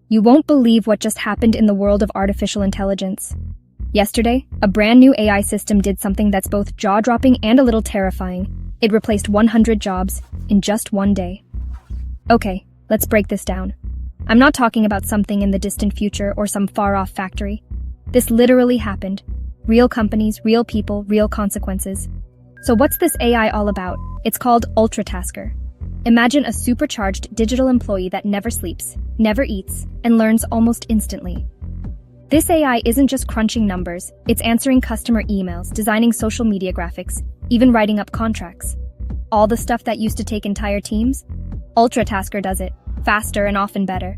You won't believe what just happened in the world of artificial intelligence. Yesterday, a brand new AI system did something that's both jaw-dropping and a little terrifying. It replaced 100 jobs in just one day. Okay, let's break this down. I'm not talking about something in the distant future or some far-off factory. This literally happened. Real companies, real people, real consequences. So what's this AI all about? It's called Ultratasker. Imagine a supercharged digital employee that never sleeps, never eats, and learns almost instantly. This AI isn't just crunching numbers, it's answering customer emails, designing social media graphics, even writing up contracts. All the stuff that used to take entire teams? Ultratasker does it, faster and often better.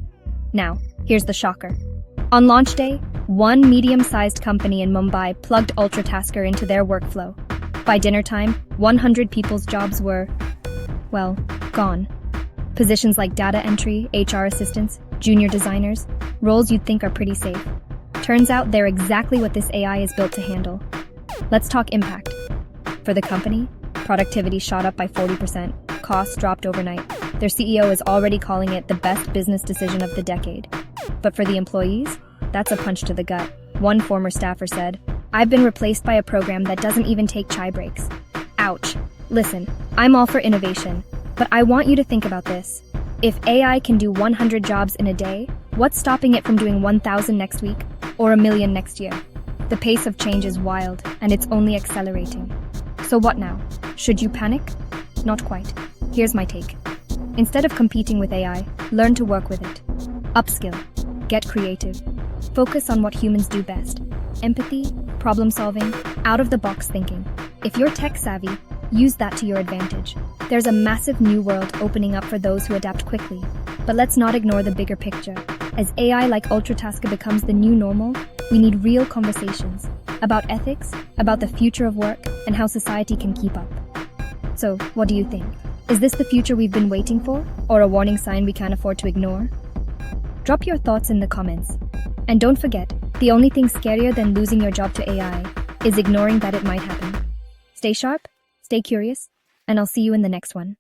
Now, here's the shocker. On launch day, one medium-sized company in Mumbai plugged Ultratasker into their workflow. By dinner time, 100 people's jobs were, well, gone. Positions like data entry, HR assistants, junior designers, roles you'd think are pretty safe. Turns out they're exactly what this AI is built to handle. Let's talk impact. For the company, productivity shot up by 40%, costs dropped overnight. Their CEO is already calling it the best business decision of the decade. But for the employees, that's a punch to the gut. One former staffer said, "I've been replaced by a program that doesn't even take chai breaks." Ouch. Listen, I'm all for innovation, but I want you to think about this. If AI can do 100 jobs in a day, what's stopping it from doing 1,000 next week or 1,000,000 next year? The pace of change is wild, and it's only accelerating. So what now? Should you panic? Not quite. Here's my take. Instead of competing with AI, learn to work with it. Upskill. Get creative. Focus on what humans do best. Empathy, problem solving, out-of-the-box thinking. If you're tech-savvy, use that to your advantage. There's a massive new world opening up for those who adapt quickly. But let's not ignore the bigger picture. As AI like Ultratasker becomes the new normal, we need real conversations about ethics, about the future of work, and how society can keep up. So, what do you think? Is this the future we've been waiting for, or a warning sign we can't afford to ignore? Drop your thoughts in the comments. And don't forget, the only thing scarier than losing your job to AI is ignoring that it might happen. Stay sharp, stay curious, and I'll see you in the next one.